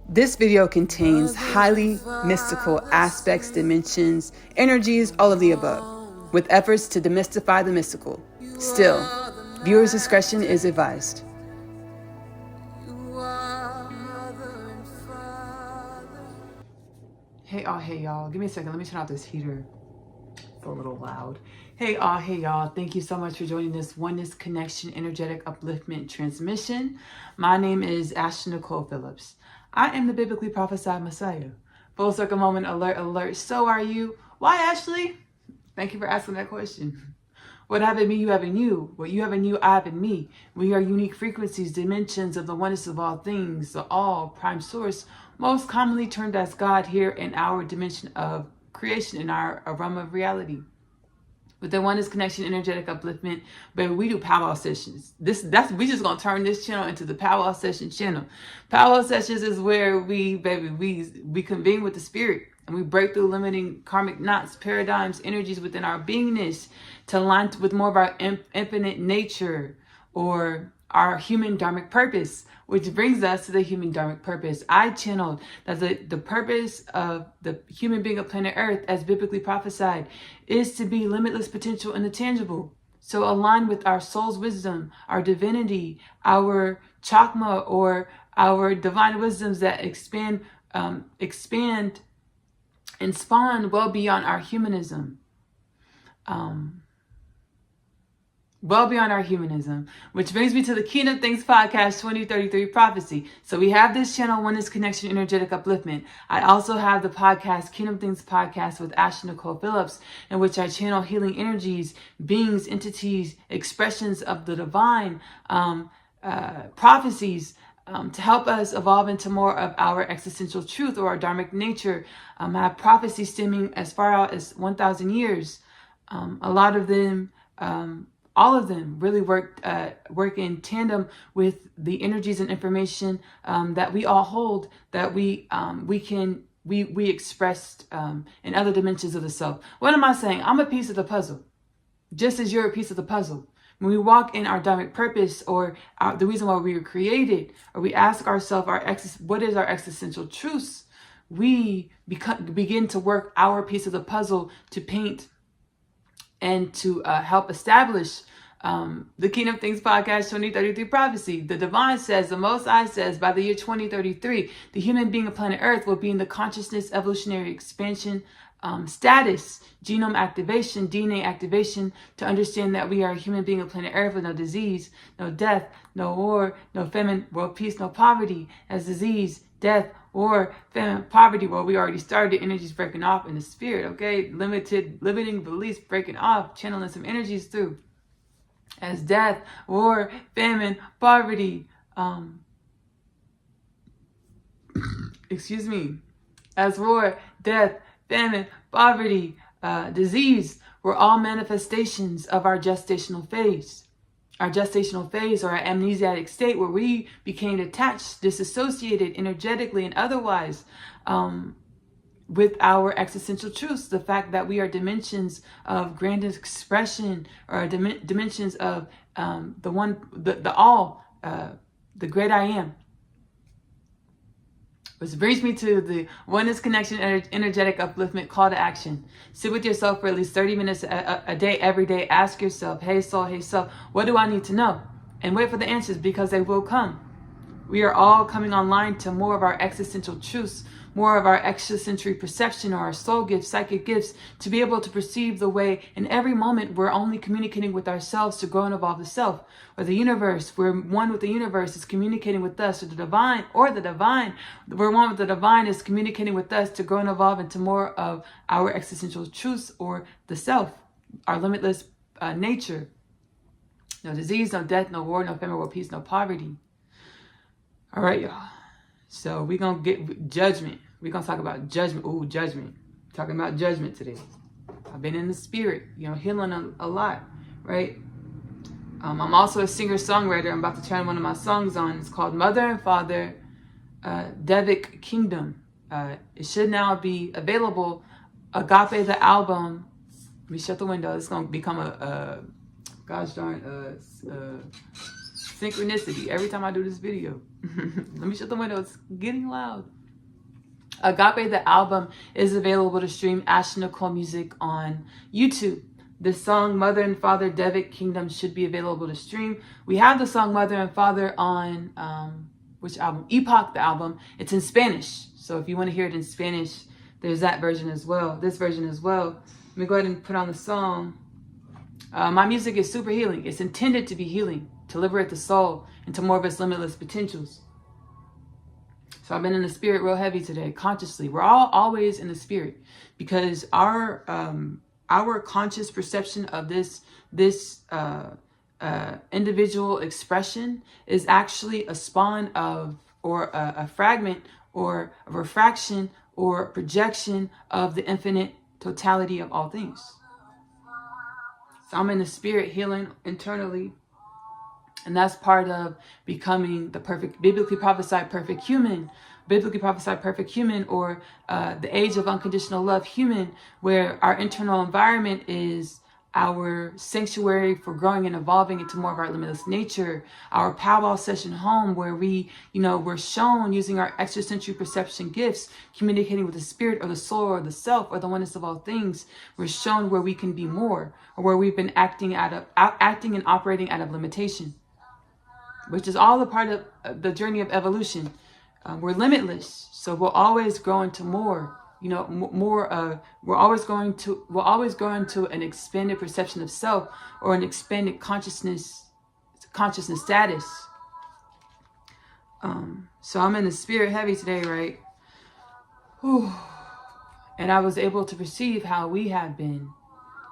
This video contains highly mystical aspects, dimensions, energies, all of the above, with efforts to demystify the mystical. Still, viewers' discretion is advised. Hey y'all. Give me a second. Let me turn off this heater. It's a little loud. Hey y'all. Thank you so much for joining this Oneness Connection Energetic Upliftment transmission. My name is Ashley-Nicole Phillips. I am the biblically prophesied Messiah. Full circle moment, alert. So are you? Why, Ashley? Thank you for asking that question. What I have in me, you have in you. What you have in you, I have in me. We are unique frequencies, dimensions of the oneness of all things, the all, prime source, most commonly termed as God here in our dimension of creation, in our realm of reality. With the Oneness Connection Energetic Upliftment, baby, we do powwow sessions. We just gonna turn this channel into the powwow session channel. Powwow sessions is where we convene with the spirit and we break through limiting karmic knots, paradigms, energies within our beingness to align with more of our infinite nature or our human dharmic purpose, which brings us to the human dharmic purpose. I channeled that the purpose of the human being of planet Earth, as biblically prophesied, is to be limitless potential in the tangible. So align with our soul's wisdom, our divinity, our chakma, or our divine wisdoms that expand and spawn well beyond our humanism. Well beyond our humanism, which brings me to the Kingdom Things Podcast 2033 Prophecy. So we have this channel, Oneness Connection Energetic Upliftment. I also have the podcast, Kingdom Things Podcast with Ashley-Nicole Phillips, in which I channel healing energies, beings, entities, expressions of the divine, prophecies, to help us evolve into more of our existential truth or our dharmic nature. I have prophecies stemming as far out as 1,000 years. A lot of them, all of them really work in tandem with the energies and information that we all hold, that we expressed in other dimensions of the self. What am I saying? I'm a piece of the puzzle, just as you're a piece of the puzzle. When we walk in our dharmic purpose, or the reason why we were created, or we ask ourselves what is our existential truths, we begin to work our piece of the puzzle to paint and to help establish the Kingdom Things Podcast 2033 Prophecy. The Divine says, the Most High says, by the year 2033, the human being of planet Earth will be in the consciousness evolutionary expansion status, genome activation, DNA activation, to understand that we are a human being of planet Earth with no disease, no death, no war, no famine, world peace, no poverty. As disease, death, war, famine, poverty, well, we already started, energies breaking off in the spirit, okay? Limiting beliefs breaking off, channeling some energies through. As death, war, famine, poverty, as war, death, famine, poverty, disease, were all manifestations of our gestational phase. Our gestational phase, or our amnesiac state, where we became attached, disassociated energetically and otherwise with our existential truths. The fact that we are dimensions of grand expression, or dimensions of the all, the great I am. Which brings me to the Oneness Connection Energetic Upliftment Call to Action. Sit with yourself for at least 30 minutes a day, every day. Ask yourself, hey soul, what do I need to know? And wait for the answers, because they will come. We are all coming online to more of our existential truths, more of our extrasensory perception, or our soul gifts, psychic gifts, to be able to perceive the way in every moment we're only communicating with ourselves to grow and evolve the self, or the universe. We're one with the universe is communicating with us, or the divine, we're one with the divine is communicating with us to grow and evolve into more of our existential truths, or the self, our limitless nature. No disease, no death, no war, no famine, world peace, no poverty. All right, y'all. So we're going to get judgment. We're going to talk about judgment. Ooh, judgment. Talking about judgment today. I've been in the spirit, healing a lot, right? I'm also a singer-songwriter. I'm about to turn one of my songs on. It's called Mother and Father, Devic Kingdom. It should now be available. Agape, the album. Let me shut the window. It's going to become a gosh darn, Synchronicity. Every time I do this video. Let me shut the window. It's getting loud. Agape, the album, is available to stream Ashley-Nicole music on YouTube. The song Mother and Father, Devic Kingdom should be available to stream. We have the song Mother and Father on, which album? Epoch, the album. It's in Spanish. So if you want to hear it in Spanish, there's that version as well. This version as well. Let me go ahead and put on the song. My music is super healing. It's intended to be healing, to liberate the soul into more of its limitless potentials. So I've been in the spirit real heavy today, consciously. We're all always in the spirit, because our conscious perception of this individual expression is actually a spawn of, or a fragment, or a refraction, or projection of the infinite totality of all things. So I'm in the spirit healing internally. And that's part of becoming the perfect, biblically prophesied perfect human, or the age of unconditional love human, where our internal environment is our sanctuary for growing and evolving into more of our limitless nature, our powwow session home, where we're shown using our extrasensory perception gifts, communicating with the spirit or the soul or the self or the oneness of all things. We're shown where we can be more, or where we've been acting and operating out of limitation, which is all a part of the journey of evolution. We're limitless, so we'll always grow into more. We're always going to an expanded perception of self, or an expanded consciousness status. So I'm in the spirit heavy today, right? Whew. And I was able to perceive how we have been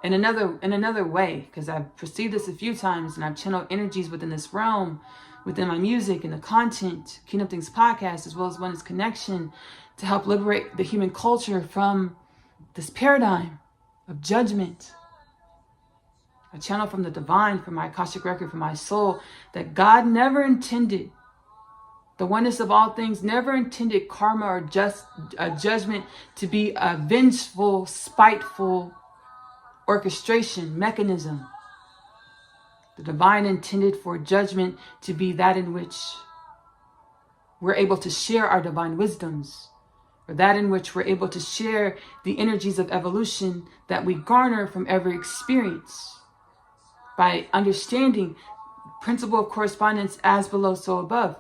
in another way, because I've perceived this a few times, and I've channeled energies within this realm, within my music and the content, Kingdom Things podcast, as well as Oneness Connection, to help liberate the human culture from this paradigm of judgment. I channel from the divine, from my Akashic record, from my soul, that God never intended, the oneness of all things never intended karma or judgment to be a vengeful, spiteful orchestration mechanism. The divine intended for judgment to be that in which we're able to share our divine wisdoms, or that in which we're able to share the energies of evolution that we garner from every experience, by understanding principle of correspondence, as below, so above.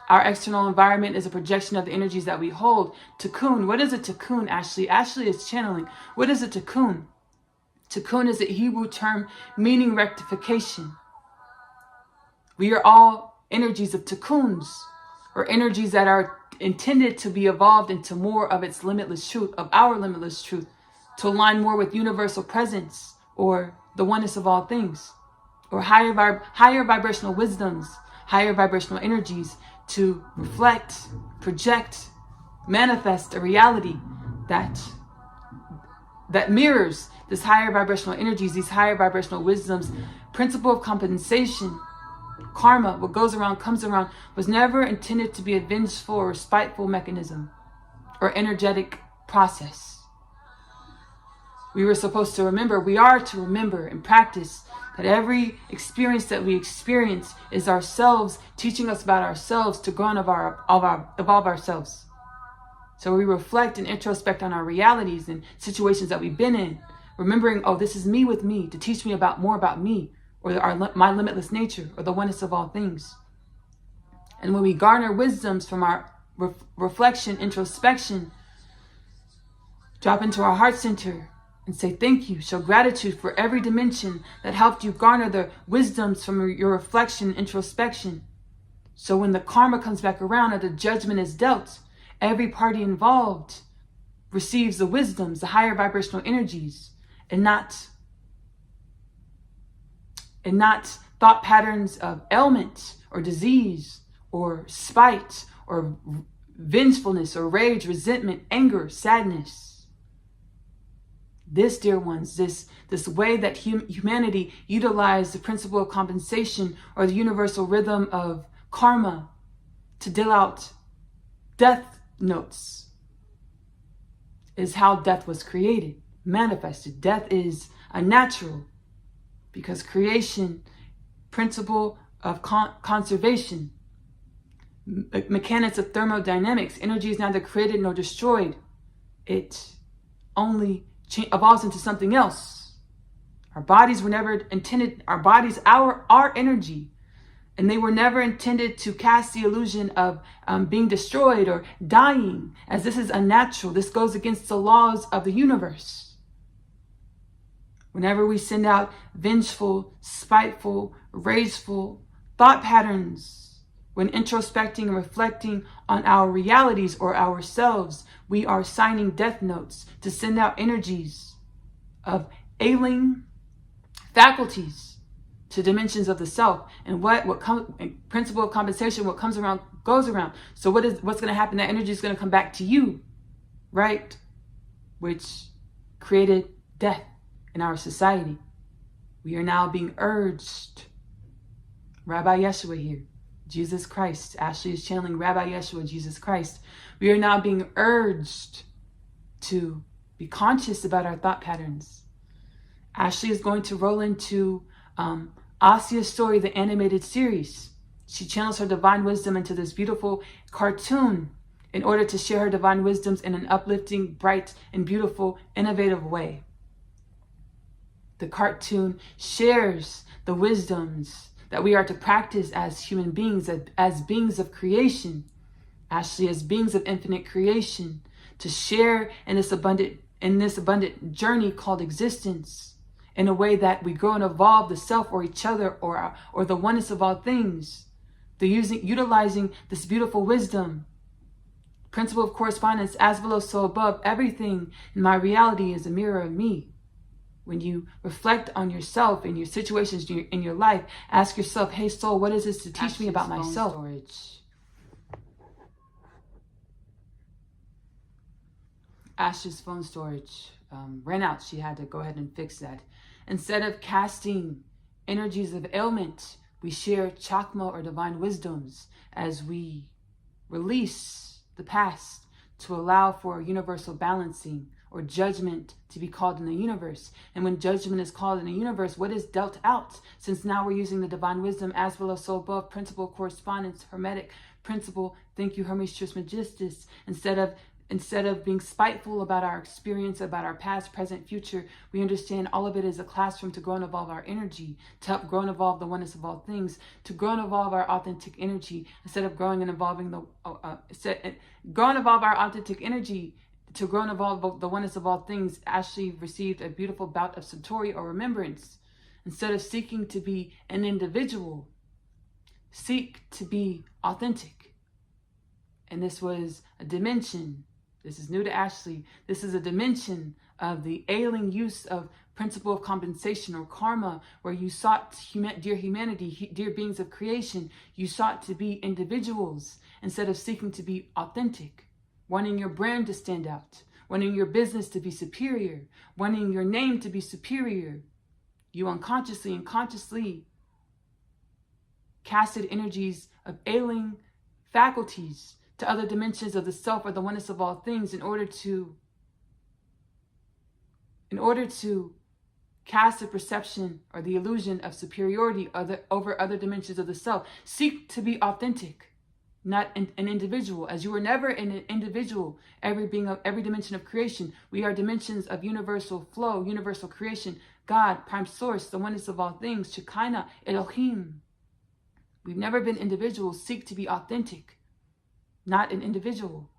Our external environment is a projection of the energies that we hold. Tikkun. What is a tikkun, Ashley? Ashley is channeling. What is a tikkun? Tikkun is a Hebrew term meaning rectification. We are all energies of tikkuns, or energies that are intended to be evolved into more of its limitless truth, of our limitless truth, to align more with universal presence, or the oneness of all things, or higher vibrational wisdoms, higher vibrational energies, to reflect, project, manifest a reality that mirrors this higher vibrational energies, these higher vibrational wisdoms. Principle of compensation, karma, what goes around comes around, was never intended to be a vengeful or spiteful mechanism or energetic process. We are to remember and practice that every experience that we experience is ourselves teaching us about ourselves, to grow and evolve ourselves. So we reflect and introspect on our realities and situations that we've been in, remembering, oh, this is me with me, to teach me more about me, or my limitless nature, or the oneness of all things. And when we garner wisdoms from our reflection, introspection, drop into our heart center and say thank you, show gratitude for every dimension that helped you garner the wisdoms from your reflection, introspection. So when the karma comes back around, or the judgment is dealt, every party involved receives the wisdoms, the higher vibrational energies, and not thought patterns of ailment or disease or spite or vengefulness or rage, resentment, anger, sadness. This, dear ones, this way that humanity utilized the principle of compensation, or the universal rhythm of karma, to deal out death notes, is how death was created, manifested. Death is unnatural, because creation, principle of conservation, mechanics of thermodynamics. Energy is neither created nor destroyed. It only evolves into something else. Our bodies were never intended, our bodies, our energy, and they were never intended to cast the illusion of being destroyed or dying, as this is unnatural. This goes against the laws of the universe. Whenever we send out vengeful, spiteful, rageful thought patterns, when introspecting and reflecting on our realities or ourselves, we are signing death notes to send out energies of ailing faculties to dimensions of the self. And principle of compensation, what comes around goes around. So what's going to happen? That energy is going to come back to you, right? Which created death in our society. We are now being urged. Rabbi Yeshua here, Jesus Christ. Ashley is channeling Rabbi Yeshua, Jesus Christ. We are now being urged to be conscious about our thought patterns. Ashley is going to roll into Asiyah's story, the animated series. She channels her divine wisdom into this beautiful cartoon in order to share her divine wisdoms in an uplifting, bright, and beautiful, innovative way. The cartoon shares the wisdoms that we are to practice as human beings, as beings of creation, Ashley, as beings of infinite creation, to share in this abundant journey called existence, in a way that we grow and evolve the self or each other or the oneness of all things. Utilizing this beautiful wisdom, principle of correspondence, as below, so above. Everything in my reality is a mirror of me. When you reflect on yourself and your situations in your life, ask yourself, hey soul, what is this to teach me about myself? Ash's phone storage ran out. She had to go ahead and fix that. Instead of casting energies of ailment, we share chakma or divine wisdoms as we release the past to allow for universal balancing or judgment to be called in the universe. And when judgment is called in the universe, what is dealt out? Since now we're using the divine wisdom, as below, so above, principle of correspondence, hermetic principle, thank you, Hermes Trismegistus. Instead of being spiteful about our experience, about our past, present, future, we understand all of it is a classroom to grow and evolve our energy, to help grow and evolve the oneness of all things, to grow and evolve our authentic energy, instead of growing and evolving grow and evolve our authentic energy, to grow and evolve the oneness of all things. Ashley received a beautiful bout of satori or remembrance. Instead of seeking to be an individual, seek to be authentic. And this was a dimension. This is new to Ashley. This is a dimension of the ailing use of principle of compensation or karma, where you sought, dear humanity, dear beings of creation, you sought to be individuals instead of seeking to be authentic, wanting your brand to stand out, wanting your business to be superior, wanting your name to be superior. You unconsciously and consciously casted energies of ailing faculties to other dimensions of the self or the oneness of all things in order to cast a perception or the illusion of superiority over other dimensions of the self. Seek to be authentic, not an individual, as you were never an individual. Every being of every dimension of creation, we are dimensions of universal flow, universal creation, God, prime source, the oneness of all things, Shekinah, Elohim. We've never been individuals. Seek to be authentic, not an individual.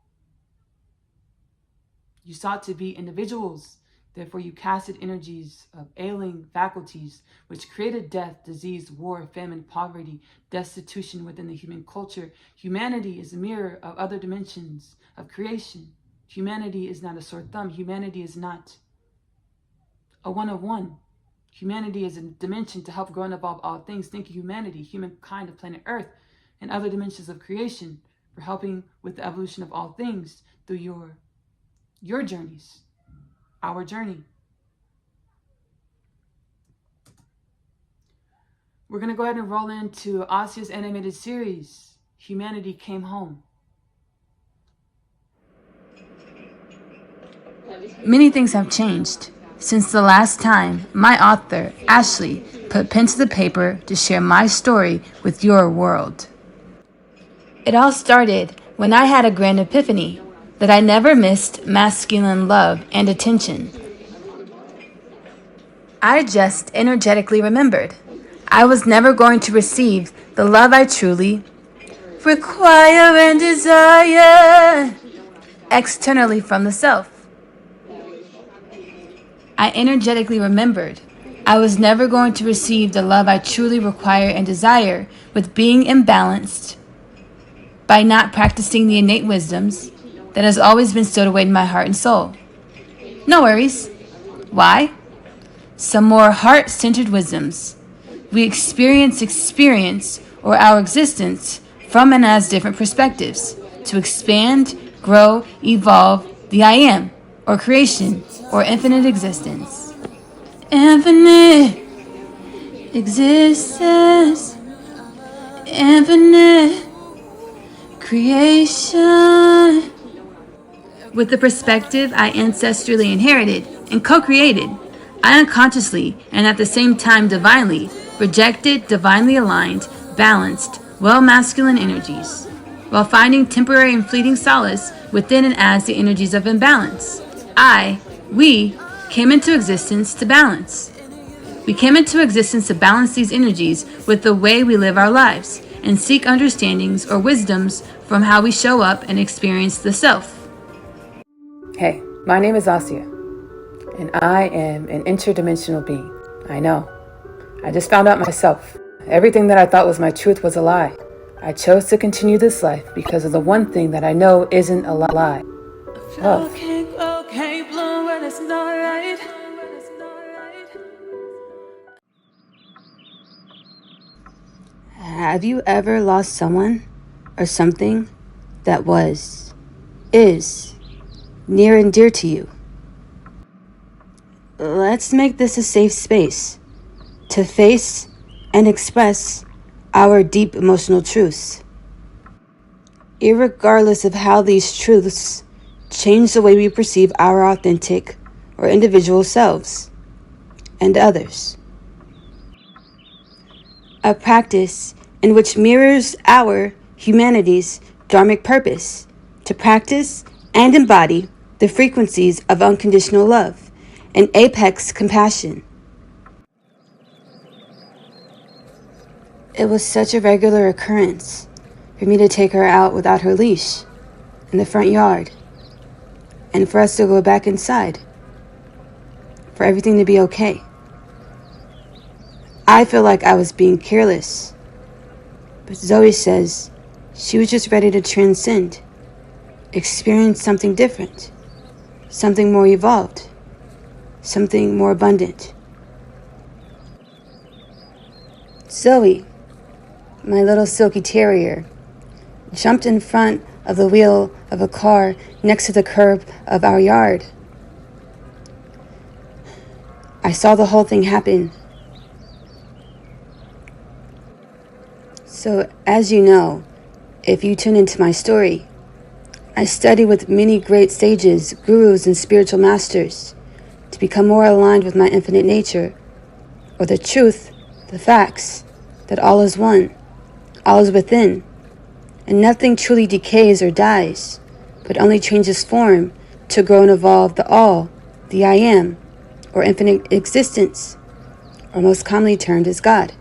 You sought to be individuals. Therefore, you casted energies of ailing faculties, which created death, disease, war, famine, poverty, destitution within the human culture. Humanity is a mirror of other dimensions of creation. Humanity is not a sore thumb. Humanity is not a one of one. Humanity is a dimension to help grow and evolve all things. Think of humanity, humankind of planet Earth, and other dimensions of creation, for helping with the evolution of all things through your journeys, our journey. We're going to go ahead and roll into Asiyah's animated series, Humanity Came Home. Many things have changed since the last time my author, Ashley, put pen to the paper to share my story with your world. It all started when I had a grand epiphany that I never missed masculine love and attention. I just energetically remembered I was never going to receive the love I truly require and desire externally from the self. I energetically remembered I was never going to receive the love I truly require and desire with being imbalanced by not practicing the innate wisdoms that has always been stowed away in my heart and soul. No worries. Why? Some more heart-centered wisdoms. We experience or our existence from and as different perspectives to expand, grow, evolve the I am, or creation, or infinite existence. Infinite existence. Infinite creation. With the perspective I ancestrally inherited and co-created, I unconsciously and at the same time divinely rejected divinely aligned, balanced, well-masculine energies, while finding temporary and fleeting solace within and as the energies of imbalance. We came into existence to balance. We came into existence to balance these energies with the way we live our lives and seek understandings or wisdoms from how we show up and experience the self. Hey, my name is Asiyah, and I am an interdimensional being. I know. I just found out myself. Everything that I thought was my truth was a lie. I chose to continue this life because of the one thing that I know isn't a lie. Love. Have you ever lost someone or something that is near and dear to you? Let's make this a safe space to face and express our deep emotional truths, irregardless of how these truths change the way we perceive our authentic or individual selves and others. A practice in which mirrors our humanities' dharmic purpose to practice and embody the frequencies of unconditional love and apex compassion. It was such a regular occurrence for me to take her out without her leash in the front yard, and for us to go back inside, for everything to be okay. I feel like I was being careless, but Zoe says she was just ready to transcend, experience something different, something more evolved, something more abundant. Zoe, my little silky terrier, jumped in front of the wheel of a car next to the curb of our yard. I saw the whole thing happen. So, as you know, if you tune into my story, I study with many great sages, gurus, and spiritual masters to become more aligned with my infinite nature, or the truth, the facts, that all is one, all is within, and nothing truly decays or dies, but only changes form to grow and evolve the all, the I am, or infinite existence, or most commonly termed as God.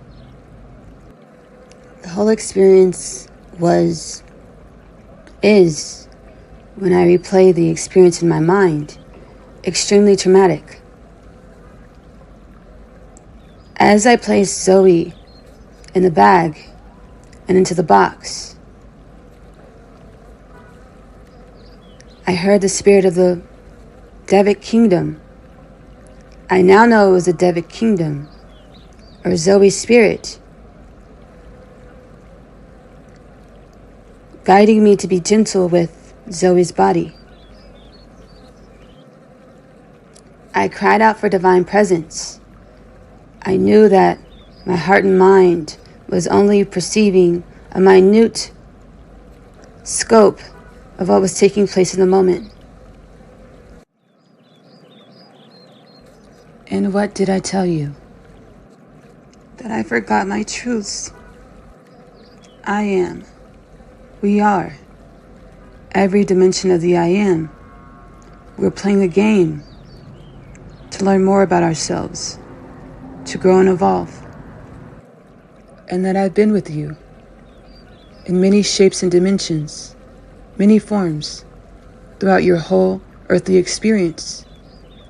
The whole experience is, when I replay the experience in my mind, extremely traumatic. As I placed Zoe in the bag and into the box, I heard the spirit of the Devic kingdom. I now know it was the Devic kingdom, or Zoe's spirit, guiding me to be gentle with Zoe's body. I cried out for divine presence. I knew that my heart and mind was only perceiving a minute scope of what was taking place in the moment. And what did I tell you? that I forgot my truths. I am. We are. Every dimension of the I am. We're playing a game to learn more about ourselves, to grow and evolve. And that I've been with you in many shapes and dimensions, many forms, throughout your whole earthly experience,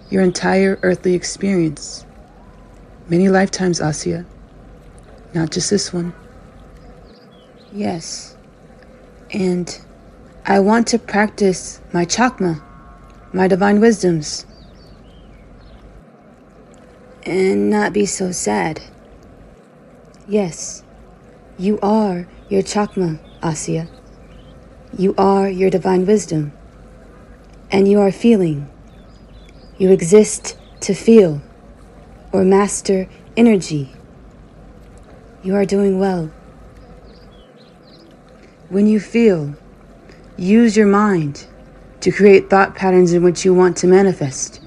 your entire earthly experience. Many lifetimes, Asiyah, not just this one. Yes, and I want to practice my chakma, my divine wisdoms, and not be so sad. Yes, you are your chakma, Asiyah. You are your divine wisdom, and you are feeling. You exist to feel or master energy. You are doing well. When you feel, use your mind to create thought patterns in which you want to manifest,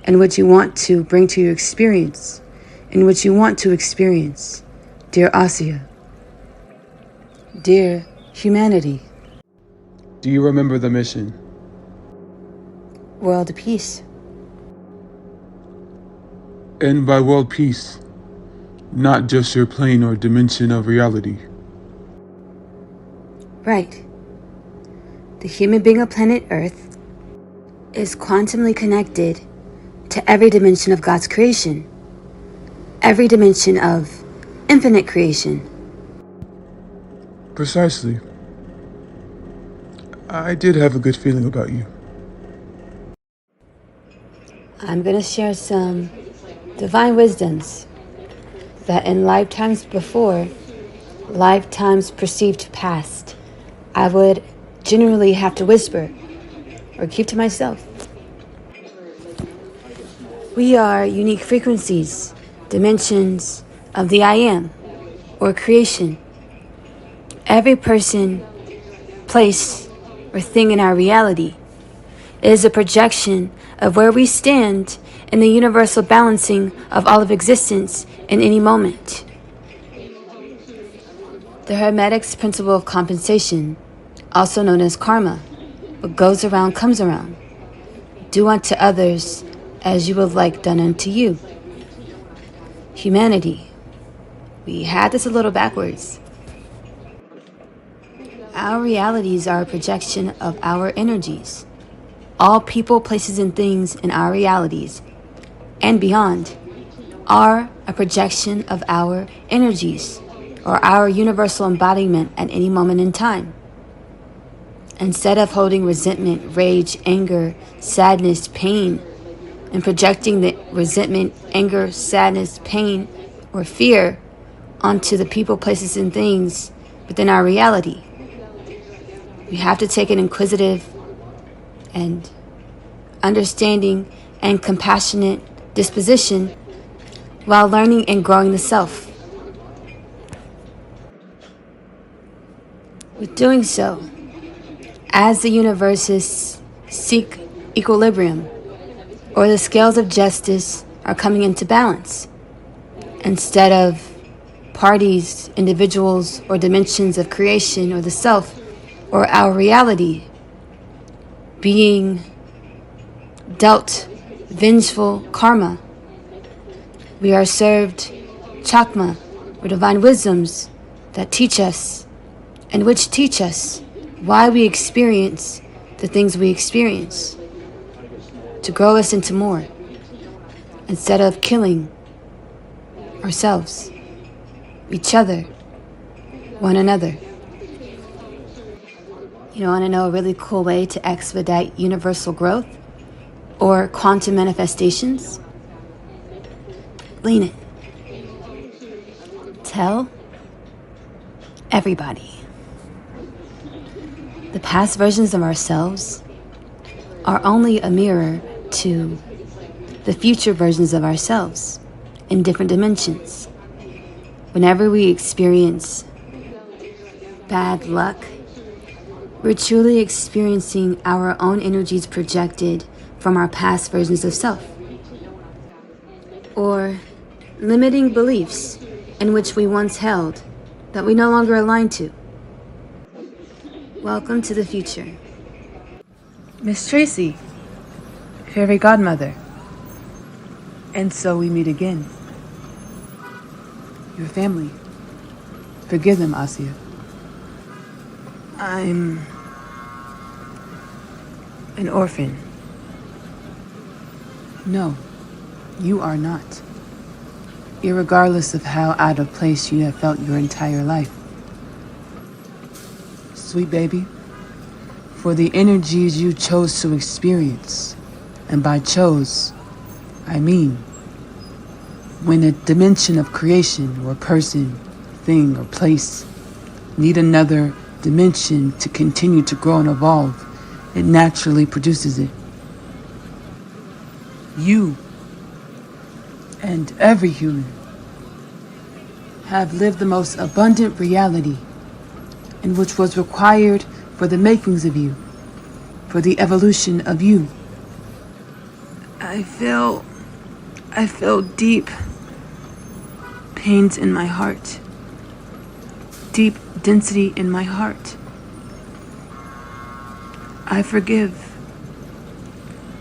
and what you want to bring to your experience, in which you want to experience, dear Asiyah, dear humanity. Do you remember the mission? World peace. And by world peace, not just your plane or dimension of reality. Right. The human being of planet Earth is quantumly connected to every dimension of God's creation, every dimension of infinite creation. Precisely. I did have a good feeling about you. I'm going to share some divine wisdoms that in lifetimes before, lifetimes perceived past, I would generally have to whisper or keep to myself. We are unique frequencies, dimensions of the I am, or creation. Every person, place, or thing in our reality is a projection of where we stand in the universal balancing of all of existence in any moment. The Hermetic's principle of compensation, also known as karma, what goes around comes around. Do unto others as you would like done unto you. Humanity. We had this a little backwards. Our realities are a projection of our energies. All people, places, and things in our realities and beyond are a projection of our energies, or our universal embodiment at any moment in time. Instead of holding resentment, rage, anger, sadness, pain, and projecting the resentment, anger, sadness, pain, or fear onto the people, places, and things within our reality, we have to take an inquisitive and understanding and compassionate disposition while learning and growing the self. With doing so, as the universes seek equilibrium, or the scales of justice are coming into balance, instead of parties, individuals, or dimensions of creation or the self or our reality being dealt vengeful karma, we are served chakma, or divine wisdoms that teach us, and which teach us why we experience the things we experience, to grow us into more, instead of killing ourselves, each other, one another. You want to know a really cool way to expedite universal growth or quantum manifestations? Lean it. Tell everybody. The past versions of ourselves are only a mirror to the future versions of ourselves in different dimensions. Whenever we experience bad luck, we're truly experiencing our own energies projected from our past versions of self. Or limiting beliefs in which we once held that we no longer align to. Welcome to the future. Miss Tracy, fairy godmother. And so we meet again. Your family. Forgive them, Asiyah. I'm an orphan. No, you are not. Irregardless of how out of place you have felt your entire life. Sweet baby, for the energies you chose to experience, and by chose, I mean when a dimension of creation or person, thing, or place need another dimension to continue to grow and evolve, it naturally produces it. You and every human have lived the most abundant reality in which was required for the makings of you, for the evolution of you. I feel deep pains in my heart, deep density in my heart. I forgive.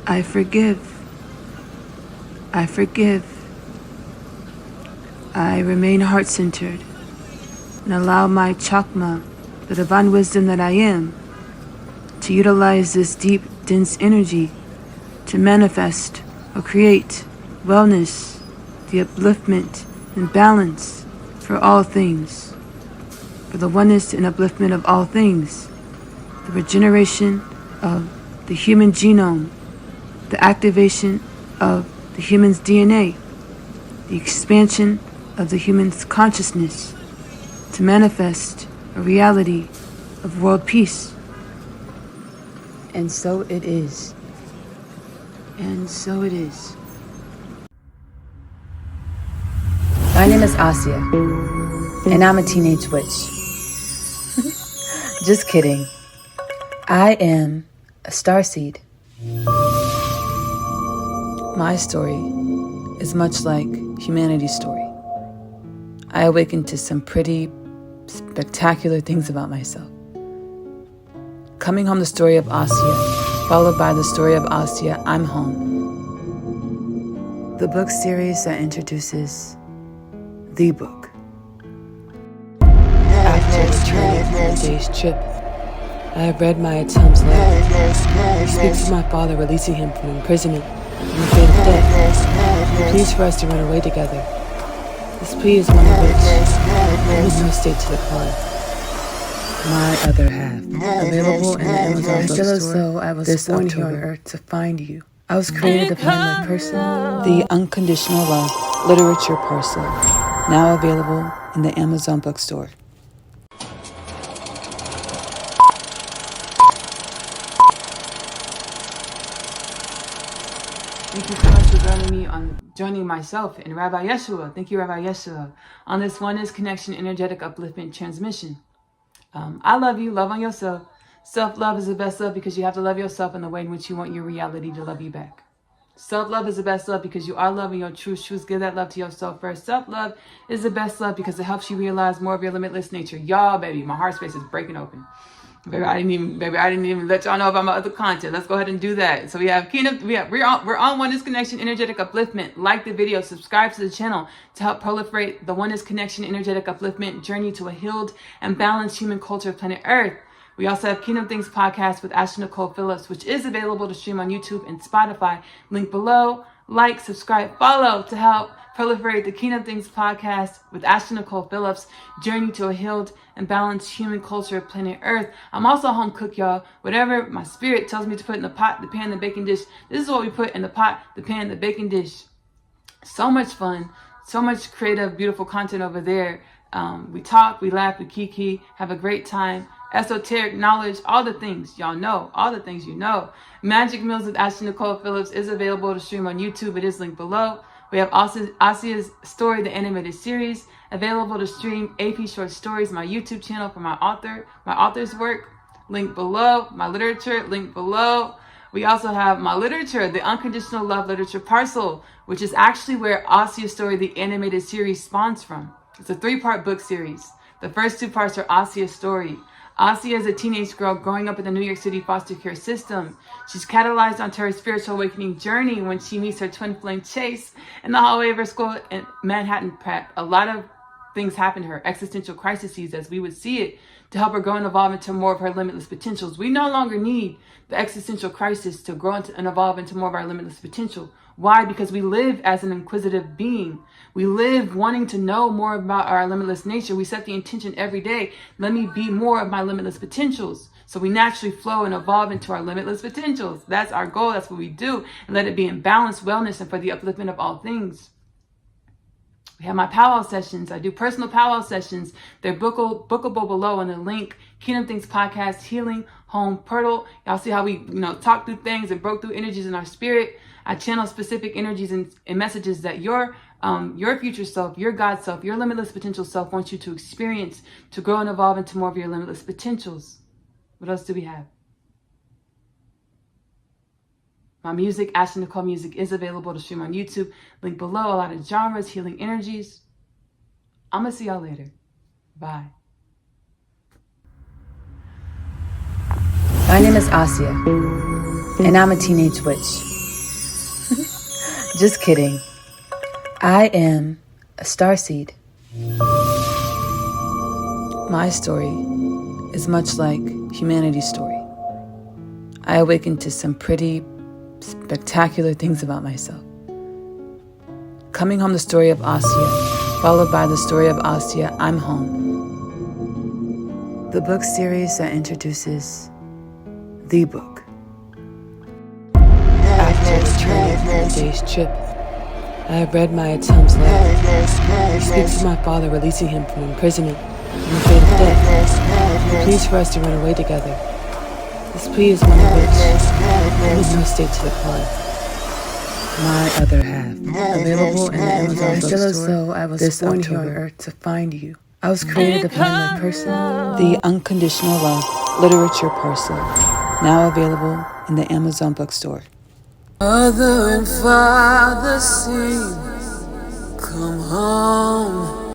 I forgive. I forgive. I remain heart-centered and allow my chakma, the divine wisdom that I am, to utilize this deep, dense energy to manifest or create wellness, the upliftment and balance for all things, for the oneness and upliftment of all things, the regeneration of the human genome, the activation of the human's DNA, the expansion of the human's consciousness to manifest a reality of world peace. And so it is. And so it is. My name is Asiyah, and I'm a teenage witch. Just kidding. I am a starseed. My story is much like Humanities' story. I awakened to some pretty spectacular things about myself. Coming home, the story of Asiyah, followed by the story of Asiyah, I'm home. The book series that introduces the book. After returning from a day's trip, I have read my Atum's letter. He speaks of my father releasing him from imprisonment and the fate of death. He pleads for us to run away together. This plea is one of which I make no state to decline. My other half, available in the Amazon bookstore. I feel as though I was born here on earth to find you. I was created to find my person. The Unconditional Love Literature Parcel, now available in the Amazon bookstore. Thank you so much for joining myself and Rabbi Yeshua. Thank you, Rabbi Yeshua, on this Oneness Connection Energetic Upliftment transmission. I love you. Love on yourself. Self-love is the best love because you have to love yourself in the way in which you want your reality to love you back. Self-love is the best love because you are loving your truth. Choose give that love to yourself first. Self-love is the best love because it helps you realize more of your limitless nature. Y'all, baby, my heart space is breaking open. Baby, I didn't even let y'all know about my other content. Let's go ahead and do that. So we have Kingdom. We're on Oneness Connection Energetic Upliftment. Like the video, subscribe to the channel to help proliferate the Oneness Connection Energetic Upliftment journey to a healed and balanced human culture of planet Earth. We also have Kingdom Things podcast with Ashley-Nicole, which is available to stream on YouTube and Spotify. Link below. Like, subscribe, follow to help proliferate the Kingdom Things podcast with Ashley-Nicole, journey to a healed and balanced human culture of planet Earth. I'm also a home cook, y'all. Whatever my spirit tells me to put in the pot, the pan, the baking dish, this is what we put in the pot, the pan, the baking dish. So much fun, so much creative, beautiful content over there. We talk, we laugh, we kiki, have a great time. Esoteric knowledge, all the things y'all know, all the things you know. Magic Meals with Ashley-Nicole is available to stream on YouTube. It is linked below. We have Asiyah's Story, the animated series, available to stream. AP Short Stories, my YouTube channel for my author's work, link below. My literature, link below. We also have my literature, the Unconditional Love Literature Parcel, which is actually where Asiyah's Story, the animated series, spawns from. It's a 3-part book series. The first 2 parts are Asiyah's story. Asiyah is a teenage girl growing up in the New York City foster care system. She's catalyzed onto her spiritual awakening journey when she meets her twin flame Chase in the hallway of her school in Manhattan Prep. A lot of things happen to her, existential crises as we would see it, to help her grow and evolve into more of her limitless potentials. We no longer need the existential crisis to grow and evolve into more of our limitless potential. Why? Because we live as an inquisitive being. We live wanting to know more about our limitless nature. We set the intention every day, let me be more of my limitless potentials. So we naturally flow and evolve into our limitless potentials. That's our goal. That's what we do. And let it be in balance, wellness, and for the upliftment of all things. We have my powwow sessions. I do personal powwow sessions. They're bookable below in the link. Kingdom Things Podcast, Healing, Home, Portal. Y'all see how we talk through things and broke through energies in our spirit. I channel specific energies and messages that your future self, your God self, your limitless potential self wants you to experience, to grow and evolve into more of your limitless potentials. What else do we have? My music, Ashley-Nicole music, is available to stream on YouTube. Link below. A lot of genres, healing energies. I'm going to see y'all later. Bye. My name is Asiyah, and I'm a teenage witch. Just kidding. I am a starseed. My story is much like Humanities' story. I awakened to some pretty spectacular things about myself. Coming home, the story of Asiyah, followed by the story of Asiyah, I'm home. The book series that introduces the book. After returning from the day's trip, I have read my attempts letter. He speaks of my father releasing him from imprisonment and the fate of death. He pleads for us to run away together. This plea is one of which I need no state to decline. My other half, available in the Amazon bookstore. I feel as though I was born here on earth to find you. I was created to find my person. The Unconditional Love Literature Parcel, now available in the Amazon bookstore. Mother and father sing, come home.